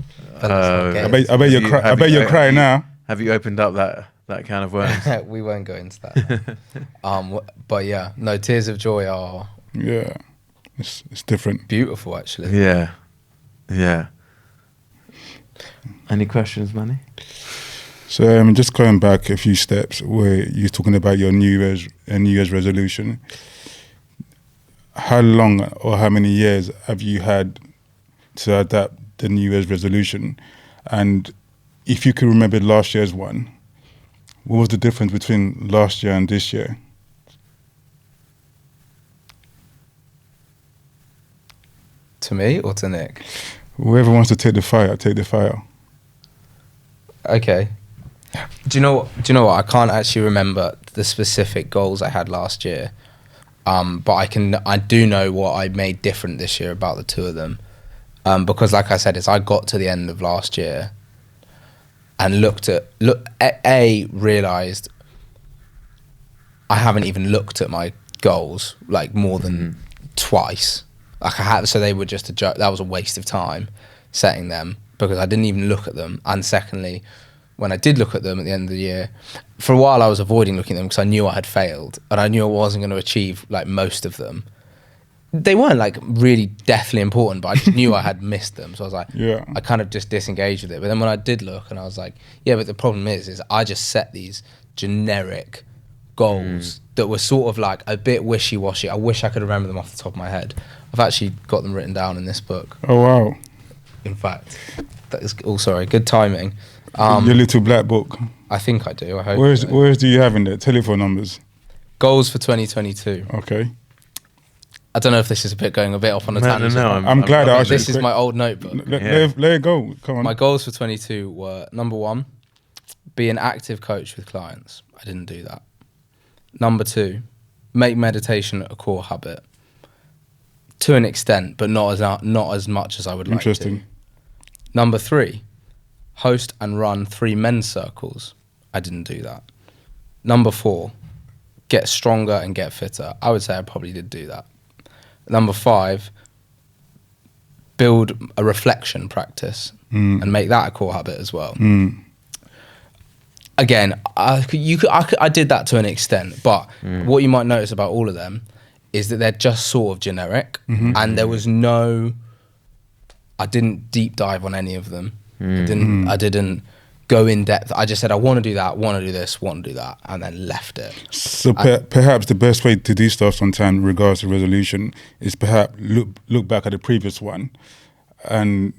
I bet you're crying now. Have you opened up that can of worms? We won't go into that. But yeah, no, tears of joy are it's different. Beautiful, actually. Yeah. Any questions, Manny? So just going back a few steps, where you're talking about your New Year's resolution. How long or how many years have you had to adapt the New Year's resolution? And if you can remember last year's one, what was the difference between last year and this year? To me or to Nick? Whoever wants to take the fire, take the fire. Okay. Do you know what? I can't actually remember the specific goals I had last year. But I do know what I made different this year about the two of them. Because like I said, I got to the end of last year and realised I haven't even looked at my goals like more than twice. Like I had, so they were just a joke. That was a waste of time setting them because I didn't even look at them. And secondly, when I did look at them at the end of the year, for a while I was avoiding looking at them because I knew I had failed and I knew I wasn't going to achieve like most of them. They weren't like really deathly important, but I just knew I had missed them. So I was like, I kind of just disengaged with it. But then when I did look and I was like, but the problem is I just set these generic goals that were sort of like a bit wishy-washy. I wish I could remember them off the top of my head. I've actually got them written down in this book. Oh, wow. In fact, that is, sorry, good timing. Your little black book. I think I do. I hope. Where do you have in there? Telephone numbers. Goals for 2022. Okay. I don't know if this is going a bit off on a tangent. No, I'm glad I asked. This is my old notebook. Let it go. Come on. My goals for 22 were: number 1, be an active coach with clients. I didn't do that. Number 2, make meditation a core habit. To an extent, but not as much as I would like to. Interesting. Number 3, host and run 3 men's circles. I didn't do that. Number 4, get stronger and get fitter. I would say I probably did do that. Number 5, build a reflection practice and make that a core habit as well. Again, I did that to an extent, but what you might notice about all of them is that they're just sort of generic, and there was I didn't deep dive on any of them. I didn't go in depth. I just said I want to do that, want to do this, want to do that, and then left it. So perhaps the best way to do stuff sometimes in regards to resolution is perhaps look back at the previous one and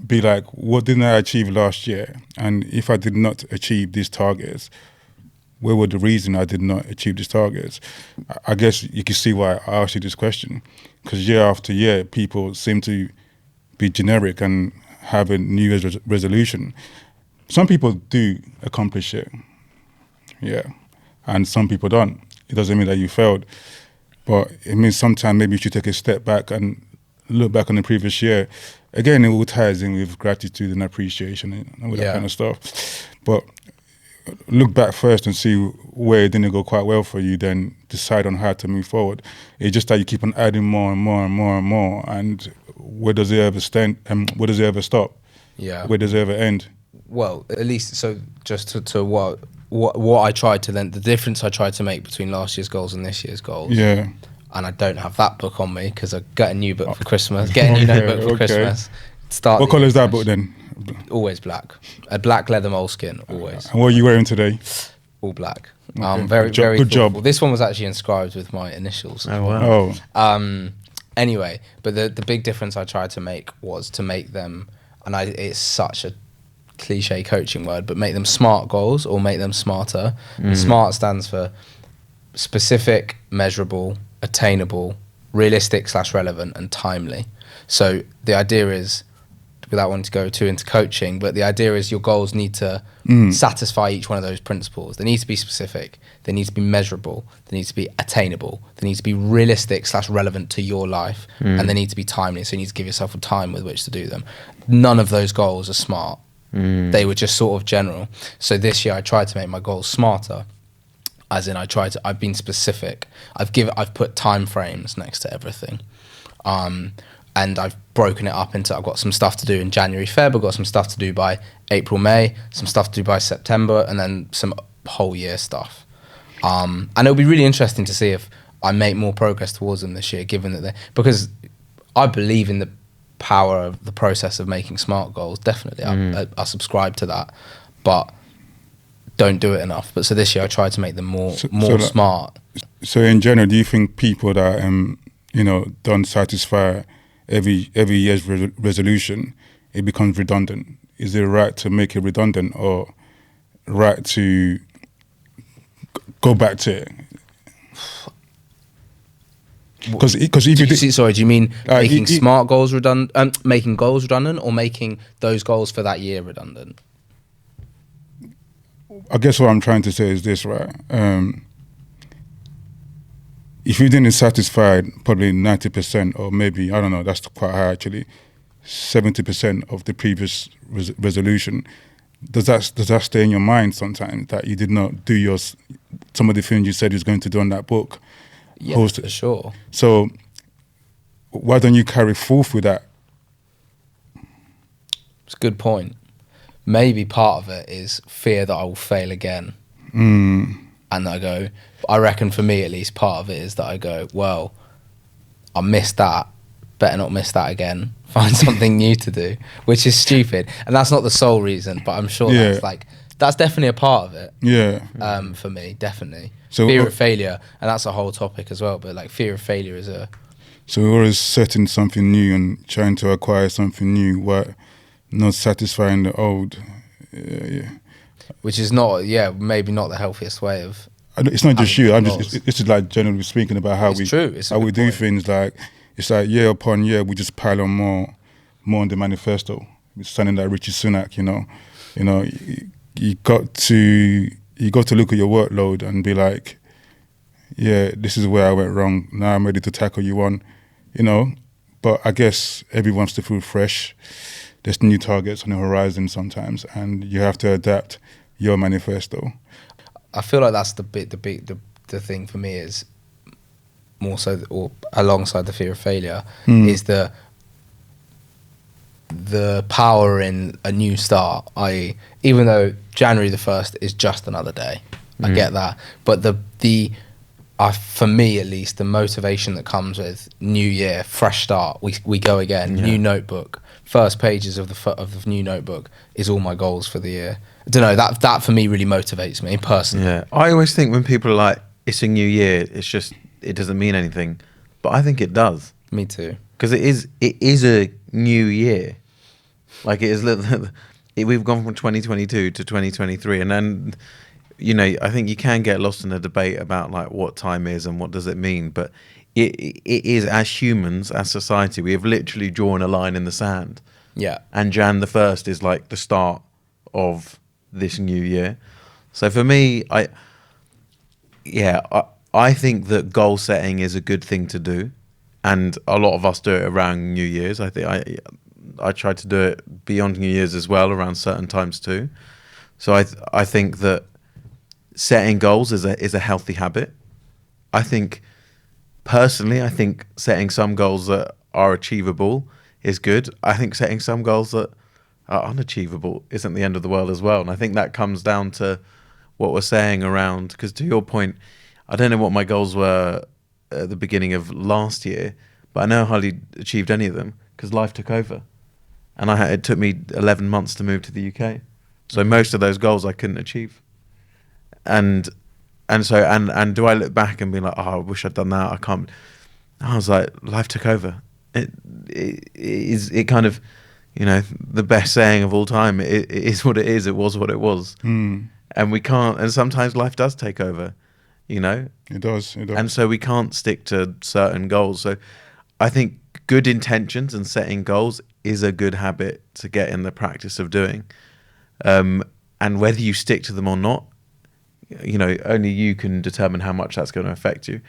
be like, what didn't I achieve last year? And if I did not achieve these targets, where were the reason I did not achieve these targets? I guess you can see why I asked you this question, because year after year, people seem to be generic and have a New Year's resolution. Some people do accomplish it, and some people don't. It doesn't mean that you failed, but it means sometimes maybe you should take a step back and look back on the previous year. Again, it all ties in with gratitude and appreciation and all that kind of stuff. But look back first and see where it didn't go quite well for you, then decide on how to move forward. It's just that you keep on adding more and more and more and more, and where does it ever stand? Where does it ever stop? Yeah. Where does it ever end? Well, at least, so just to what I tried to then, the difference I tried to make between last year's goals and this year's goals. Yeah. And I don't have that book on me because I got a new book for Christmas. Get a new notebook for Christmas. Start. What colour is that book then? Always black. A black leather moleskin, always. And what are you wearing today? All black. Okay. Very Good thoughtful. job. This one was actually inscribed with my initials. Oh wow. Oh. Anyway, but the big difference I tried to make was to make them, and it's such a cliche coaching word, but make them smart goals or make them smarter. SMART stands for specific, measurable, attainable, realistic/relevant, and timely. So the idea is, without wanting to go too into coaching, but the idea is your goals need to satisfy each one of those principles. They need to be specific, they need to be measurable, they need to be attainable, they need to be realistic/relevant to your life, and they need to be timely. So you need to give yourself a time with which to do them. None of those goals are smart. They were just sort of general. So this year I tried to make my goals smarter, as in I've been specific. I've put time frames next to everything. And I've broken it up into, I've got some stuff to do in January, Feb, I've got some stuff to do by April, May, some stuff to do by September, and then some whole year stuff. And it'll be really interesting to see if I make more progress towards them this year, given that because I believe in the power of the process of making smart goals, definitely. I subscribe to that, but don't do it enough. But so this year I tried to make them more smart. So in general, do you think people that, don't satisfy every year's resolution, it becomes redundant? Is it right to make it redundant or right to go back to it? Because do you mean making smart goals redundant, making goals redundant, or making those goals for that year redundant? I guess what I'm trying to say is this, right? If you didn't satisfy probably 90%, or maybe, I don't know, that's quite high actually, 70% of the previous resolution, does that stay in your mind sometimes that you did not do some of the things you said you was going to do on that book? Yeah, for sure. So why don't you carry forth with that? It's a good point. Maybe part of it is fear that I will fail again. And I reckon for me at least, part of it is that I go, well, I missed that, better not miss that again, find something new to do, which is stupid. And that's not the sole reason, but I'm sure that's definitely a part of it. Yeah. For me, definitely. So fear of failure, and that's a whole topic as well, but like fear of failure is So we're always setting something new and trying to acquire something new, while not satisfying the old. Which is not, maybe not the healthiest way of. It's not just you. It's just like generally speaking about how we do things. Like it's like year upon year we just pile on more on the manifesto. We're sounding like Richie Sunak, You got to look at your workload and be like, yeah, this is where I went wrong. Now I'm ready to tackle you on, But I guess everyone's to feel fresh. There's new targets on the horizon sometimes, and you have to adapt your manifesto. I feel like that's the thing for me is more so, or alongside the fear of failure, is the power in a new start. I.e., even though January the 1st is just another day, I get that, but for me at least, the motivation that comes with new year, fresh start, we go again, new notebook, first pages of the new notebook is all my goals for the year. I don't know, that for me really motivates me personally. Yeah, I always think when people are like, it's a new year, it's just, it doesn't mean anything, but I think it does. Me too. Because it is a new year. Like it is, we've gone from 2022 to 2023, and then, I think you can get lost in a debate about like what time is and what does it mean, but it is, as humans, as society, we have literally drawn a line in the sand. Yeah. And Jan the 1st is like the start of this new year. So for me, I think that goal setting is a good thing to do, and a lot of us do it around New Year's. I think I try to do it beyond New Year's as well, around certain times too. So I think that setting goals is a healthy habit. I think personally, I think setting some goals that are achievable is good. I think setting some goals that are unachievable isn't the end of the world as well. And I think that comes down to what we're saying around, because to your point, I don't know what my goals were at the beginning of last year, but I know I hardly achieved any of them because life took over. And it took me 11 months to move to the UK. So most of those goals I couldn't achieve. And do I look back and be like, oh, I wish I'd done that. I can't. I was like, life took over. It kind of, the best saying of all time. It is what it is. It was what it was. And we can't. And sometimes life does take over. It does. And so we can't stick to certain goals. So I think good intentions and setting goals is a good habit to get in the practice of doing. And whether you stick to them or not, only you can determine how much that's going to affect you.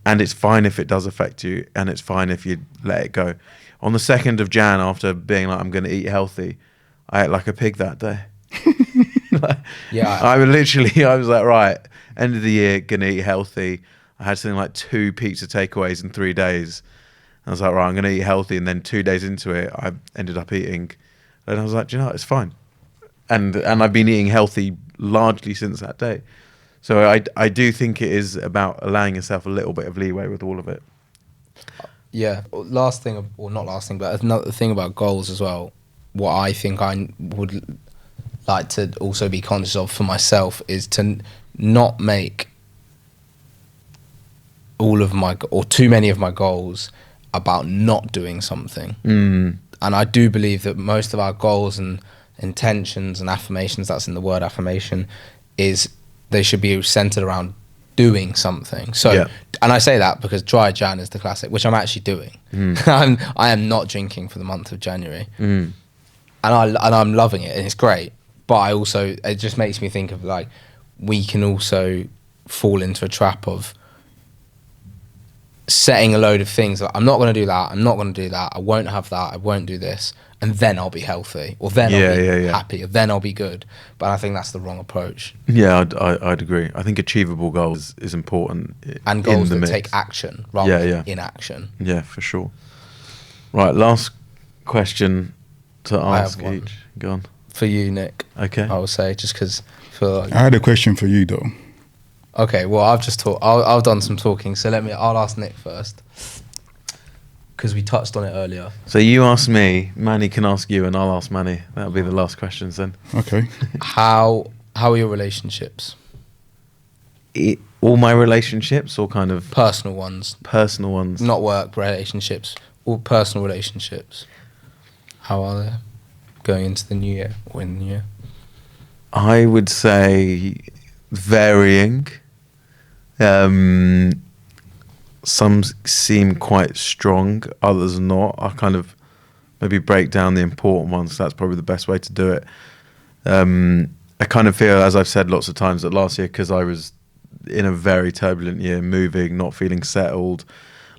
And it's fine if it does affect you, and it's fine if you let it go. On the 2nd of Jan, after being like, I'm going to eat healthy, I ate like a pig that day. I was like, right, end of the year, going to eat healthy. I had something like 2 pizza takeaways in 3 days. I was like, right, I'm going to eat healthy. And then 2 days into it, I ended up eating. And I was like, do you know what? It's fine. And I've been eating healthy largely since that day. So I do think it is about allowing yourself a little bit of leeway with all of it. Yeah. Last thing, or not last thing, but another thing about goals as well, what I think I would like to also be conscious of for myself is to not make all of my, or too many of my goals about not doing something. And I do believe that most of our goals and intentions and affirmations, that's in the word affirmation, is they should be centered around doing something. So, and I say that because Dry Jan is the classic, which I'm actually doing. I am not drinking for the month of January, and I'm loving it, and it's great. But it just makes me think of like, we can also fall into a trap of setting a load of things like, I'm not going to do that, I'm not going to do that, I won't have that, I won't do this, and then I'll be healthy, or then I'll be happy, or then I'll be good. But I think that's the wrong approach. Yeah, I'd agree. I think achievable goals is important. And goals that take action rather than inaction. Yeah, for sure. Right, last question to ask each. Go on. For you, Nick. Okay. I will say, just because I feel like... I had a question for you, though. Okay, well, I've just talked. I've done some talking, so I'll ask Nick first, because we touched on it earlier. So you ask me, Manny can ask you, and I'll ask Manny. That'll be the last questions then. Okay. How are your relationships? All my relationships, or kind of personal ones? Personal ones, not work relationships. All personal relationships. How are they going into the new year, or in the new year? I would say varying. Some seem quite strong, others not. I kind of maybe break down the important ones. That's probably the best way to do it. I kind of feel, as I've said lots of times, that last year, because I was in a very turbulent year, moving, not feeling settled,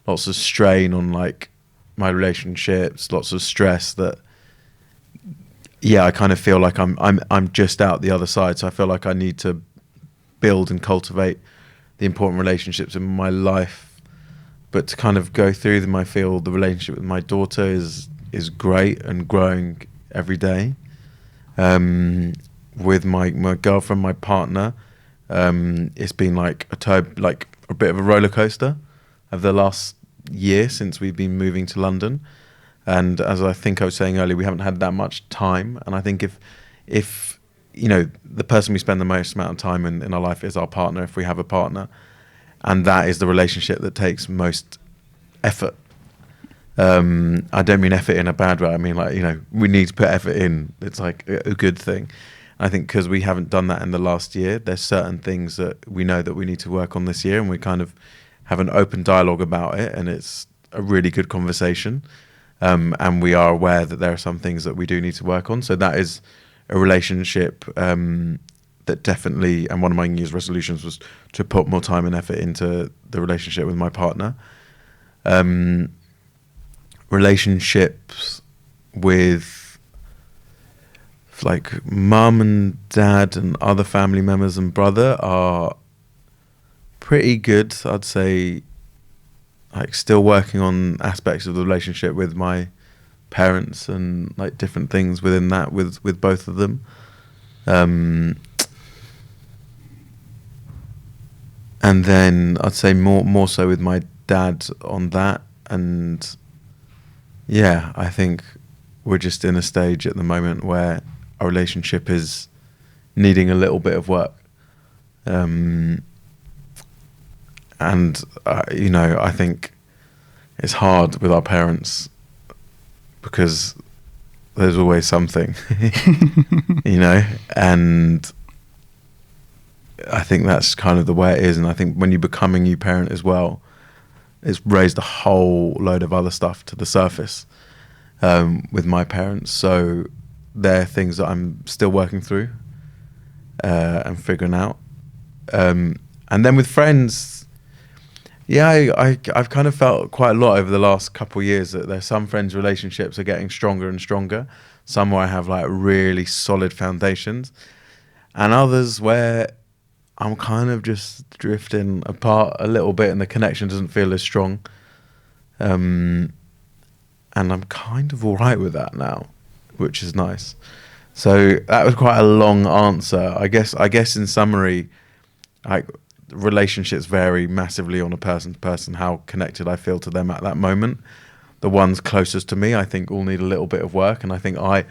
lots of strain on like my relationships, lots of stress, that I kind of feel like I'm just out the other side. So I feel like I need to build and cultivate the important relationships in my life. But to kind of go through them, I feel the relationship with my daughter is great and growing every day. With my girlfriend, my partner, it's been like a bit of a roller coaster of the last year since we've been moving to London. And as I think I was saying earlier, we haven't had that much time. And I think if the person we spend the most amount of time in our life is our partner, if we have a partner, and that is the relationship that takes most effort. I don't mean effort in a bad way. I mean, we need to put effort in. It's like a good thing. I think because we haven't done that in the last year, there's certain things that we know that we need to work on this year, and we kind of have an open dialogue about it, and it's a really good conversation. And we are aware that there are some things that we do need to work on. So that is a relationship that definitely, and one of my New Year's resolutions was to put more time and effort into the relationship with my partner. Relationships with like mum and dad and other family members and brother are pretty good. I'd say, like, still working on aspects of the relationship with my parents and like different things within that with both of them. And then I'd say more so with my dad on that. And yeah, I think we're just in a stage at the moment where our relationship is needing a little bit of work. And you know, I think it's hard with our parents because there's always something, you know, and I think that's kind of the way it is. And I think when you become a new parent as well, it's raised a whole load of other stuff to the surface with my parents. So they're things that I'm still working through and figuring out. And then with friends, yeah, I've kind of felt quite a lot over the last couple of years that there's some friends' relationships are getting stronger and stronger. Some where I have like really solid foundations, and others where I'm kind of just drifting apart a little bit and the connection doesn't feel as strong. And I'm kind of all right with that now, which is nice. So that was quite a long answer. I guess in summary, like, relationships vary massively on a person to person, how connected I feel to them at that moment. The ones closest to me, I think, all need a little bit of work. And I think I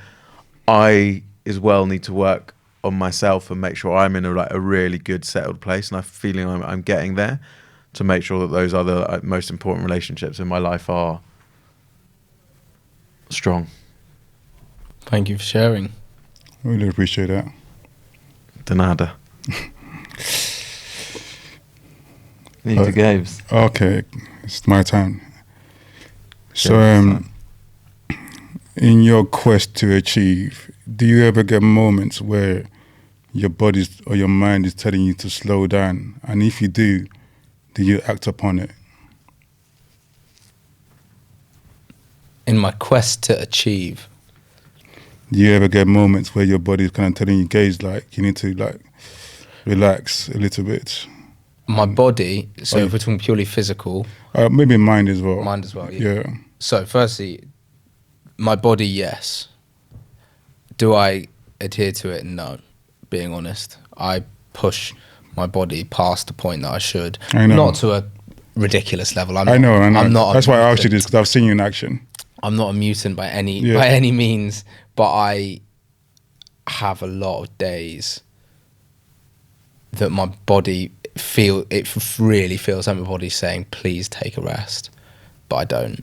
as well need to work on myself and make sure I'm in a really good settled place, and I'm feeling I'm getting there, to make sure that those other most important relationships in my life are strong. Thank you for sharing. Really appreciate that. De nada. Need to Gabes. Okay, it's my time. So, Yeah, in your quest to achieve, do you ever get moments where your body or your mind is telling you to slow down? And if you do you act upon it? In my quest to achieve, Do you ever get moments where your body is kind of telling you, Gaze, like, you need to, like, relax a little bit? my body, so if we're talking purely physical. Maybe mind as well. Mind as well, yeah. Yeah. So firstly, my body, yes. Do I adhere to it? No, being honest. I push my body past the point that I should. I know. Not to a ridiculous level. I know. I'm not. That's why I asked you this, because I've seen you in action. I'm not a mutant by any means, but I have a lot of days that my body really feels like my body's saying, please take a rest, but I don't.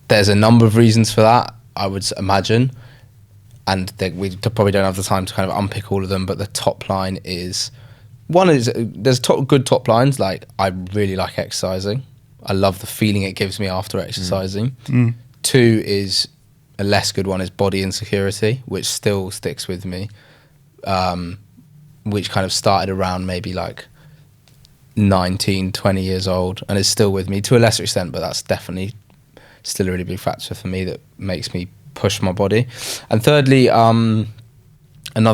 There's a number of reasons for that, I would imagine, and we probably don't have the time to kind of unpick all of them, but the top line is, one is, there's good top lines, like, I really like exercising. I love the feeling it gives me after exercising. Two is, a less good one is body insecurity, which still sticks with me, which kind of started around maybe like 19, 20 years old, and is still with me to a lesser extent, but that's definitely still a really big factor for me that makes me push my body. And thirdly, another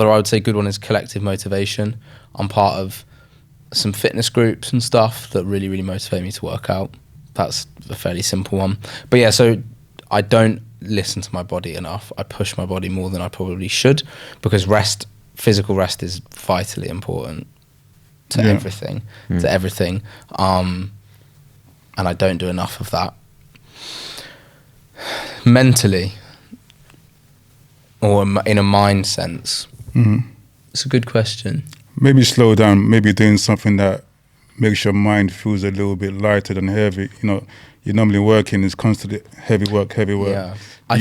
I would say good one is collective motivation. I'm part of some fitness groups and stuff that really, really motivate me to work out. That's a fairly simple one. But yeah, so I don't listen to my body enough. I push my body more than I probably should, because physical rest is vitally important to everything, and I don't do enough of that. Mentally, or in a mind sense, it's a good question. Maybe slow down, maybe doing something that makes your mind feels a little bit lighter than heavy. You know, you're normally working, it's constantly heavy work. Yeah, I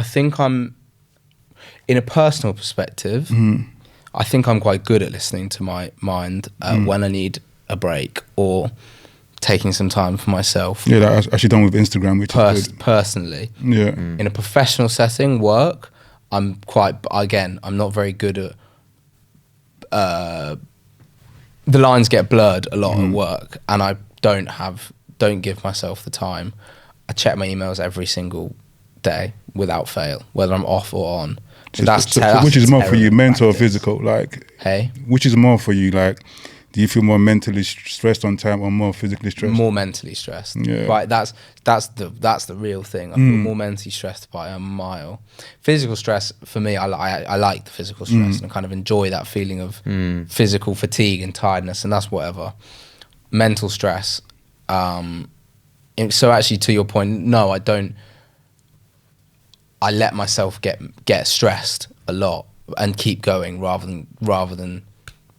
think I'm, in a personal perspective, I think I'm quite good at listening to my mind when I need a break or taking some time for myself. Yeah, that's actually done with Instagram, which is good. Personally. Yeah. In a professional setting, work, I'm not very good at, the lines get blurred a lot at work, and I don't give myself the time. I check my emails every single day without fail, whether I'm off or on. So which is more for you, mental or physical? Like, Hey, which is more for you? Like, do you feel more mentally stressed on time or more physically stressed? more mentally stressed. Yeah. Right, that's the real thing. I feel more mentally stressed by a mile. Physical stress for me, I like the physical stress and kind of enjoy that feeling of physical fatigue and tiredness, and that's whatever. Mental stress. So actually, to your point, no, I don't. I let myself get stressed a lot and keep going rather than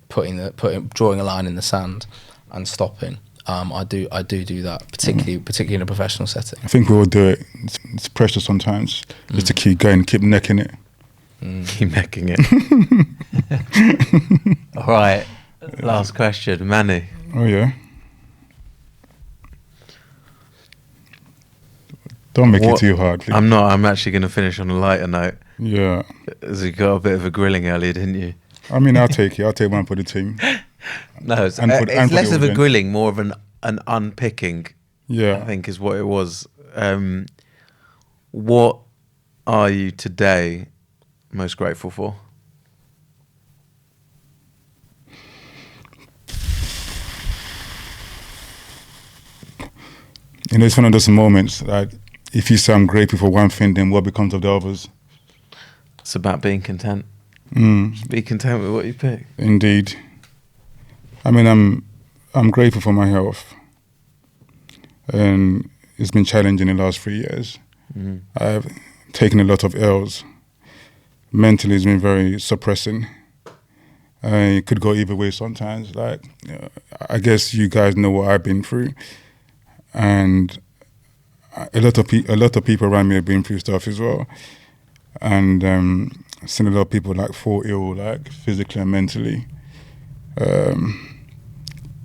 drawing a line in the sand and stopping. I do that, particularly in a professional setting. I think we all do it. It's pressure sometimes just to keep going, keep necking it. Keep necking it. All right, last question, Manny. Oh yeah. Don't make it too hard. Please. I'm not. I'm actually going to finish on a lighter note. Yeah. As you got a bit of a grilling earlier, didn't you? I mean, I'll take it. I'll take one for the team. No, it's less of a grilling, more of an unpicking. Yeah. I think is what it was. What are you today most grateful for? You know, it's one of those moments, like, if you say I'm grateful for one thing, then what becomes of the others? It's about being content. Just be content with what you pick. Indeed. I mean, I'm grateful for my health. And it's been challenging in the last 3 years. I've taken a lot of L's. Mentally, it's been very suppressing. It could go either way sometimes. Like, I guess you guys know what I've been through. And a lot of people around me have been through stuff as well, and seen a lot of people like fall ill, like physically and mentally.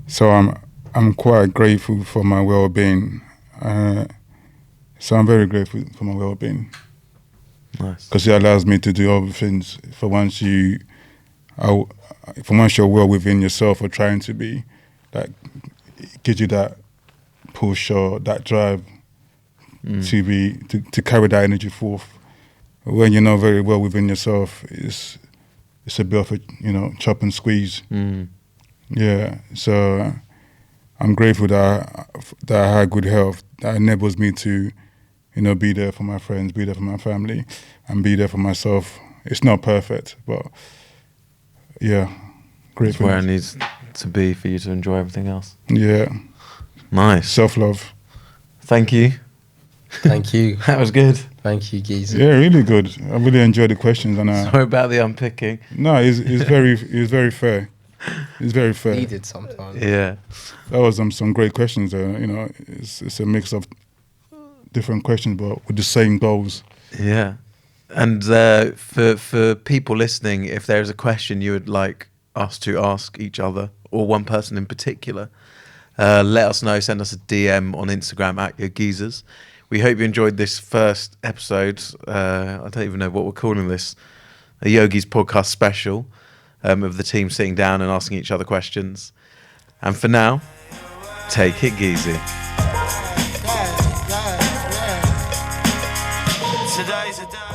So I'm quite grateful for my well-being. So I'm very grateful for my well-being. Nice. Because it allows me to do other things. For once you're well within yourself or trying to be, like, it gives you that push or that drive to carry that energy forth. When you're not very well within yourself, it's a bit of a chop and squeeze. Yeah, so I'm grateful that I had good health. That enables me to be there for my friends, be there for my family, and be there for myself. It's not perfect, but yeah, It's where it needs to be for you to enjoy everything else. Yeah. Nice. Self-love. Thank you. Thank you. That was good. Thank you, Yogeez. Yeah, really good. I really enjoyed the questions. And sorry about the unpicking. No, it's very fair. It's very fair. Needed sometimes. Yeah. That was some great questions. It's a mix of different questions, but with the same goals. Yeah. And for people listening, if there's a question you would like us to ask each other or one person in particular, let us know. Send us a DM on Instagram @Yogeez. We hope you enjoyed this first episode. I don't even know what we're calling this. A Yogeez podcast special of the team sitting down and asking each other questions. And for now, take it geezy. Today's a day.